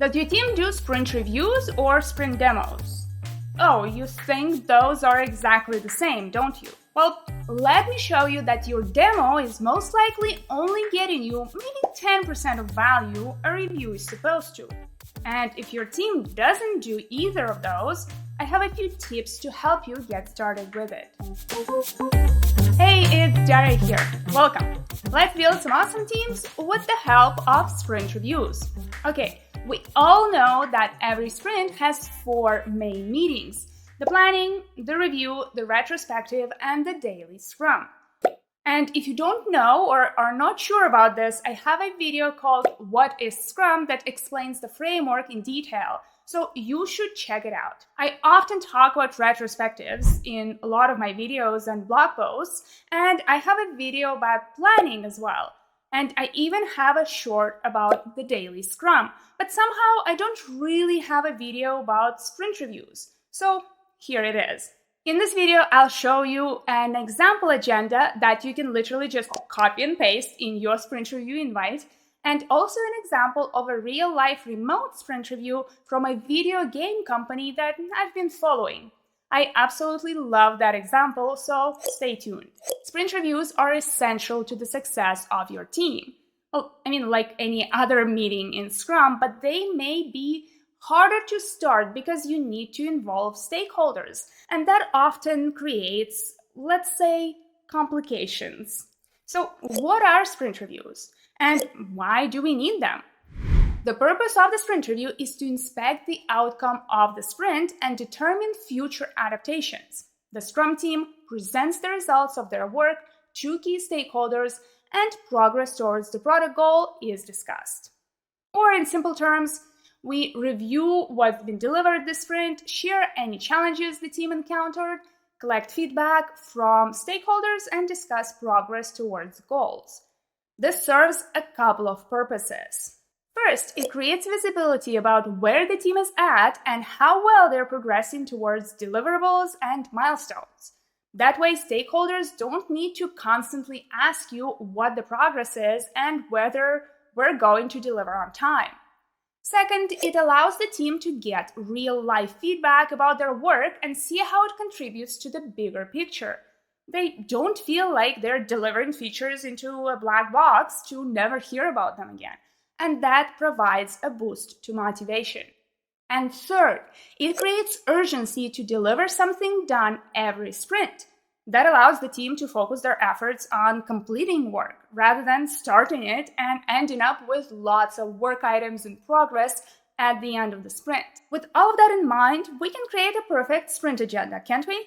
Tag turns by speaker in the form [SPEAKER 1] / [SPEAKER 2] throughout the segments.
[SPEAKER 1] Does your team do sprint reviews or sprint demos? Oh, you think those are exactly the same, don't you? Well, let me show you that your demo is most likely only getting you maybe 10% of value a review is supposed to. And if your team doesn't do either of those, I have a few tips to help you get started with it. Hey, it's Daria here. Welcome. Let's build some awesome teams with the help of sprint reviews. Okay, we all know that every sprint has 4 main meetings: the planning, the review, the retrospective, and the daily scrum. And if you don't know or are not sure about this, I have a video called What is Scrum that explains the framework in detail, so you should check it out. I often talk about retrospectives in a lot of my videos and blog posts, and I have a video about planning as well. And I even have a short about the daily scrum, but somehow I don't really have a video about sprint reviews. So here it is. In this video, I'll show you an example agenda that you can literally just copy and paste in your sprint review invite, and also an example of a real-life remote sprint review from a video game company that I've been following. I absolutely love that example, so stay tuned. Sprint reviews are essential to the success of your team. Well, like any other meeting in Scrum, but they may be harder to start because you need to involve stakeholders, and that often creates, let's say, complications. So what are sprint reviews, and why do we need them? The purpose of the sprint review is to inspect the outcome of the sprint and determine future adaptations. The Scrum team presents the results of their work to key stakeholders, and progress towards the product goal is discussed. Or in simple terms, we review what's been delivered this sprint, share any challenges the team encountered, collect feedback from stakeholders, and discuss progress towards goals. This serves a couple of purposes. First, it creates visibility about where the team is at and how well they're progressing towards deliverables and milestones. That way, stakeholders don't need to constantly ask you what the progress is and whether we're going to deliver on time. Second, it allows the team to get real-life feedback about their work and see how it contributes to the bigger picture. They don't feel like they're delivering features into a black box to never hear about them again, and that provides a boost to motivation. And third, it creates urgency to deliver something done every sprint. That allows the team to focus their efforts on completing work rather than starting it and ending up with lots of work items in progress at the end of the sprint. With all of that in mind, we can create a perfect sprint agenda, can't we?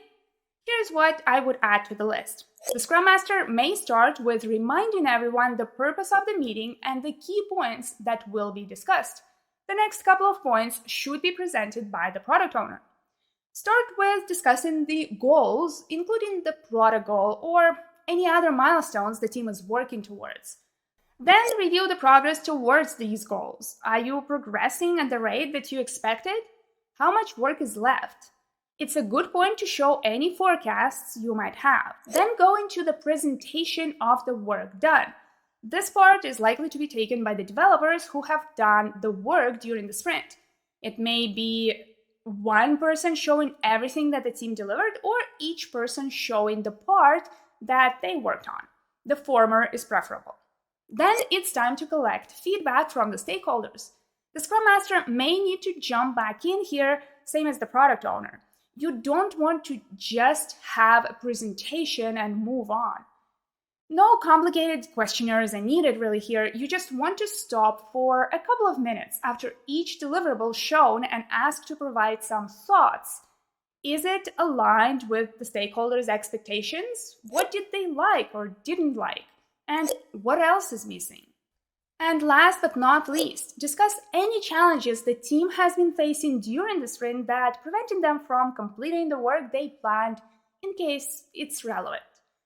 [SPEAKER 1] Here's what I would add to the list. The Scrum Master may start with reminding everyone the purpose of the meeting and the key points that will be discussed. The next couple of points should be presented by the product owner. Start with discussing the goals, including the product goal or any other milestones the team is working towards. Then review the progress towards these goals. Are you progressing at the rate that you expected? How much work is left? It's a good point to show any forecasts you might have. Then go into the presentation of the work done. This part is likely to be taken by the developers who have done the work during the sprint. It may be one person showing everything that the team delivered, or each person showing the part that they worked on. The former is preferable. Then it's time to collect feedback from the stakeholders. The Scrum Master may need to jump back in here, same as the product owner. You don't want to just have a presentation and move on. No complicated questionnaires are needed really here. You just want to stop for a couple of minutes after each deliverable shown and ask to provide some thoughts. Is it aligned with the stakeholders' expectations? What did they like or didn't like? And what else is missing? And last but not least, discuss any challenges the team has been facing during the sprint that prevented them from completing the work they planned, in case it's relevant.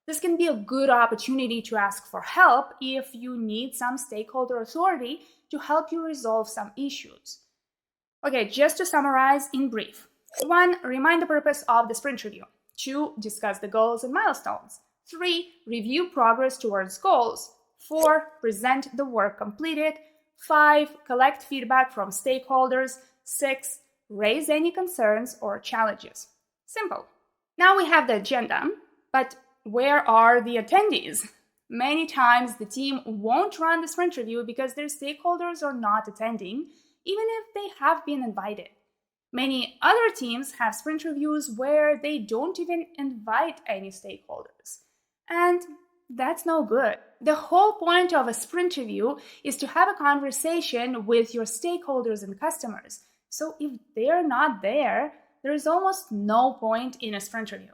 [SPEAKER 1] This can be a good opportunity to ask for help if you need some stakeholder authority to help you resolve some issues. Okay, just to summarize in brief. 1. Remind the purpose of the sprint review. 2. Discuss the goals and milestones. 3. Review progress towards goals. 4. Present the work completed. 5. Collect feedback from stakeholders. 6. Raise any concerns or challenges. Simple. Now we have the agenda, but where are the attendees? Many times the team won't run the sprint review because their stakeholders are not attending, even if they have been invited. Many other teams have sprint reviews where they don't even invite any stakeholders. And that's no good. The whole point of a sprint review is to have a conversation with your stakeholders and customers. So if they're not there, there is almost no point in a sprint review.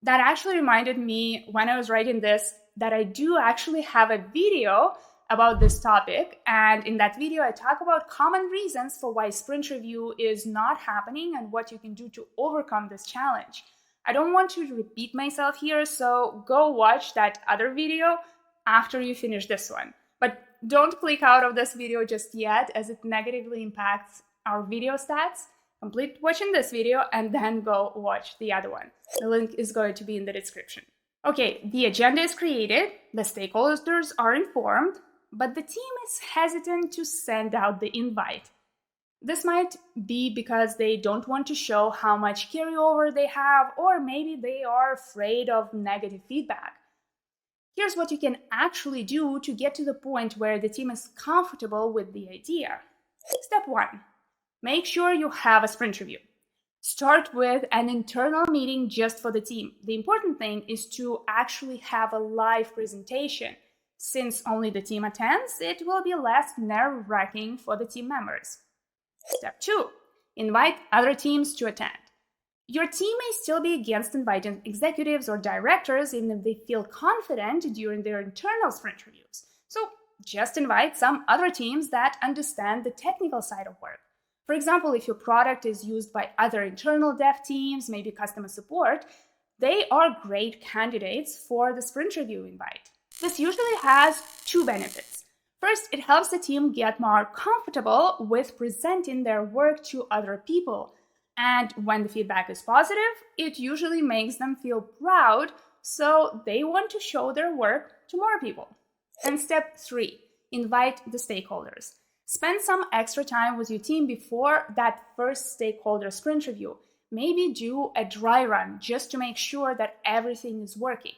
[SPEAKER 1] That actually reminded me when I was writing this that I do actually have a video about this topic. And in that video, I talk about common reasons for why sprint review is not happening and what you can do to overcome this challenge. I don't want to repeat myself here, so go watch that other video after you finish this one. But don't click out of this video just yet, as it negatively impacts our video stats. Complete watching this video and then go watch the other one. The link is going to be in the description. Okay, the agenda is created, the stakeholders are informed, but the team is hesitant to send out the invite. This might be because they don't want to show how much carryover they have, or maybe they are afraid of negative feedback. Here's what you can actually do to get to the point where the team is comfortable with the idea. Step 1. Make sure you have a sprint review. Start with an internal meeting just for the team. The important thing is to actually have a live presentation. Since only the team attends, it will be less nerve-wracking for the team members. Step 2. Invite other teams to attend. Your team may still be against inviting executives or directors even if they feel confident during their internal sprint reviews. So just invite some other teams that understand the technical side of work. For example, if your product is used by other internal dev teams, maybe customer support, they are great candidates for the sprint review invite. This usually has 2 benefits. First, it helps the team get more comfortable with presenting their work to other people. And when the feedback is positive, it usually makes them feel proud, so they want to show their work to more people. And step 3, invite the stakeholders. Spend some extra time with your team before that first stakeholder sprint review. Maybe do a dry run just to make sure that everything is working.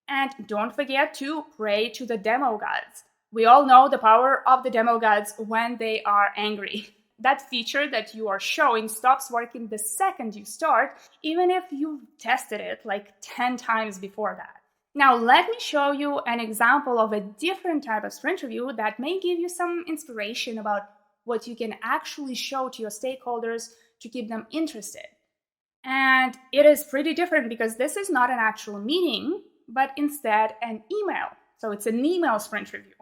[SPEAKER 1] And don't forget to pray to the demo gods. We all know the power of the demo gods when they are angry. That feature that you are showing stops working the second you start, even if you've tested it like 10 times before that. Now, let me show you an example of a different type of sprint review that may give you some inspiration about what you can actually show to your stakeholders to keep them interested. And it is pretty different because this is not an actual meeting, but instead an email. So it's an email sprint review.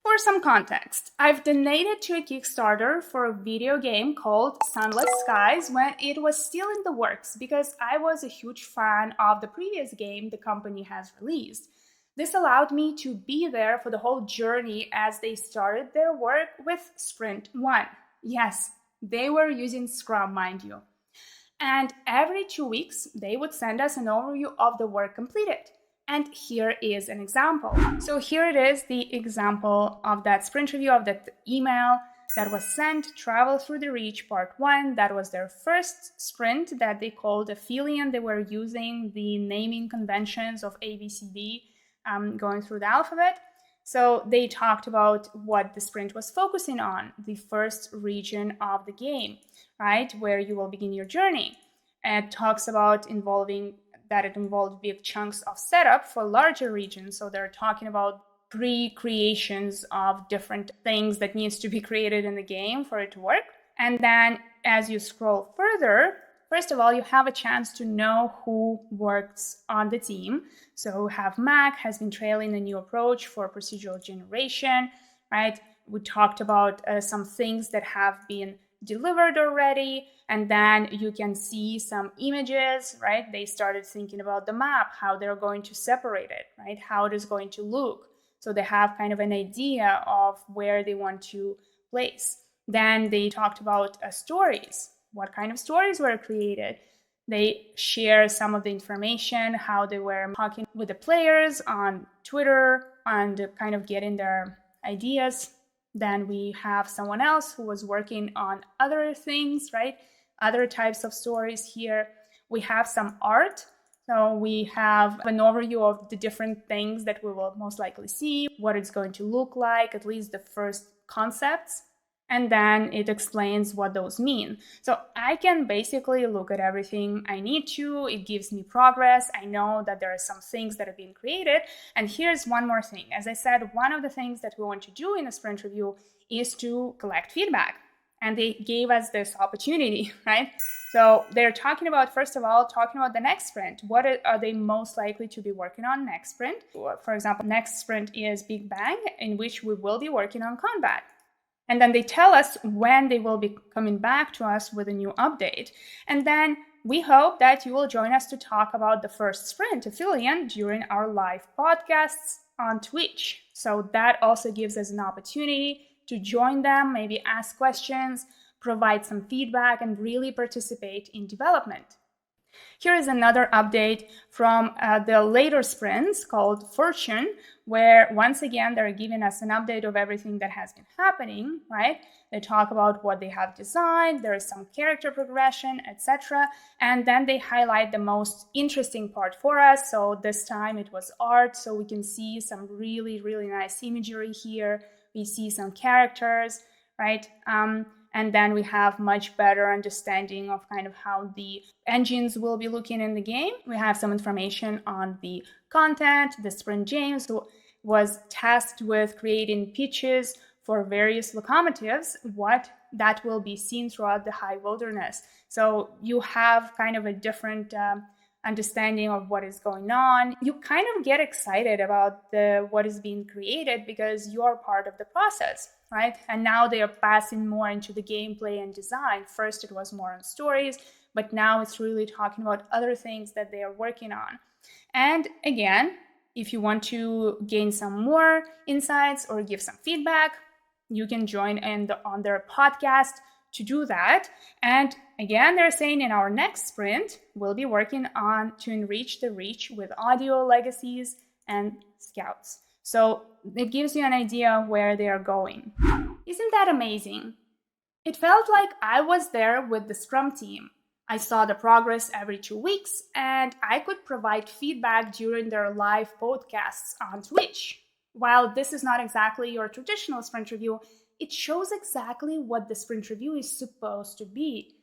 [SPEAKER 1] For some context, I've donated to a Kickstarter for a video game called Sunless Skies when it was still in the works because I was a huge fan of the previous game the company has released. This allowed me to be there for the whole journey as they started their work with Sprint 1. Yes, they were using Scrum, mind you. And every 2 weeks, they would send us an overview of the work completed. And here is an example. So here it is, the example of that sprint review, of that email that was sent, Travel Through the Reach Part 1. That was their first sprint that they called Aphelion. They were using the naming conventions of ABCD, going through the alphabet. So they talked about what the sprint was focusing on, the first region of the game, right, where you will begin your journey. And it talks about it involved big chunks of setup for larger regions. So they're talking about pre-creations of different things that needs to be created in the game for it to work. And then as you scroll further, first of all, you have a chance to know who works on the team. So Mac has been trailing a new approach for procedural generation, right? We talked about some things that have been delivered already, and then you can see some images, right? They started thinking about the map, how they're going to separate it, right? How it is going to look. So they have kind of an idea of where they want to place. Then they talked about stories. What kind of stories were created? They share some of the information, how they were talking with the players on Twitter and kind of getting their ideas Then we have someone else who was working on other things, right? Other types of stories here. We have some art. So we have an overview of the different things that we will most likely see, what it's going to look like, at least the first concepts. And then it explains what those mean. So I can basically look at everything I need to. It gives me progress. I know that there are some things that have been created. And here's one more thing. As I said, one of the things that we want to do in a sprint review is to collect feedback. And they gave us this opportunity, right? So they're talking about, first of all, talking about the next sprint. What are they most likely to be working on next sprint? For example, next sprint is Big Bang, in which we will be working on combat. And then they tell us when they will be coming back to us with a new update. And then we hope that you will join us to talk about the first sprint Aphelion during our live podcasts on Twitch. So that also gives us an opportunity to join them, maybe ask questions, provide some feedback, and really participate in development. Here is another update from the later sprints called Fortune, where once again, they're giving us an update of everything that has been happening, right? They talk about what they have designed, there is some character progression, etc. And then they highlight the most interesting part for us. So this time it was art, so we can see some really, really nice imagery here. We see some characters, right? And then we have much better understanding of kind of how the engines will be looking in the game. We have some information on the content. The Sprint James who was tasked with creating pitches for various locomotives, what that will be seen throughout the high wilderness. So you have kind of a different understanding of what is going on. You kind of get excited about what is being created because you are part of the process, right? And now they are passing more into the gameplay and design. First, it was more on stories, but now it's really talking about other things that they are working on. And again, if you want to gain some more insights or give some feedback, you can join on their podcast to do that. And again, they're saying in our next sprint, we'll be working on to enrich the reach with audio legacies and scouts. So it gives you an idea of where they are going. Isn't that amazing? It felt like I was there with the Scrum team. I saw the progress every 2 weeks, and I could provide feedback during their live podcasts on Twitch. While this is not exactly your traditional sprint review, it shows exactly what the sprint review is supposed to be.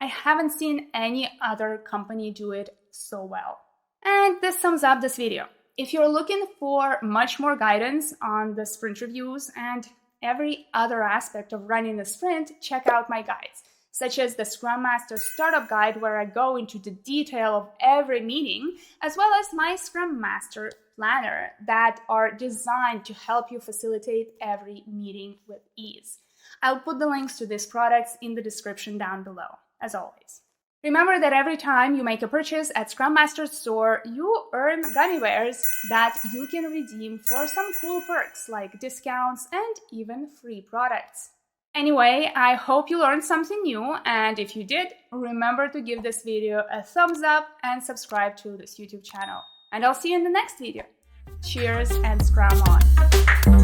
[SPEAKER 1] I haven't seen any other company do it so well. And this sums up this video. If you're looking for much more guidance on the sprint reviews and every other aspect of running a sprint, check out my guides, such as the Scrum Master Startup Guide, where I go into the detail of every meeting, as well as my Scrum Master Planner that are designed to help you facilitate every meeting with ease. I'll put the links to these products in the description down below, as always. Remember that every time you make a purchase at Scrum Master Store, you earn gummy bears that you can redeem for some cool perks like discounts and even free products. Anyway, I hope you learned something new, and if you did, remember to give this video a thumbs up and subscribe to this YouTube channel. And I'll see you in the next video. Cheers and Scrum on!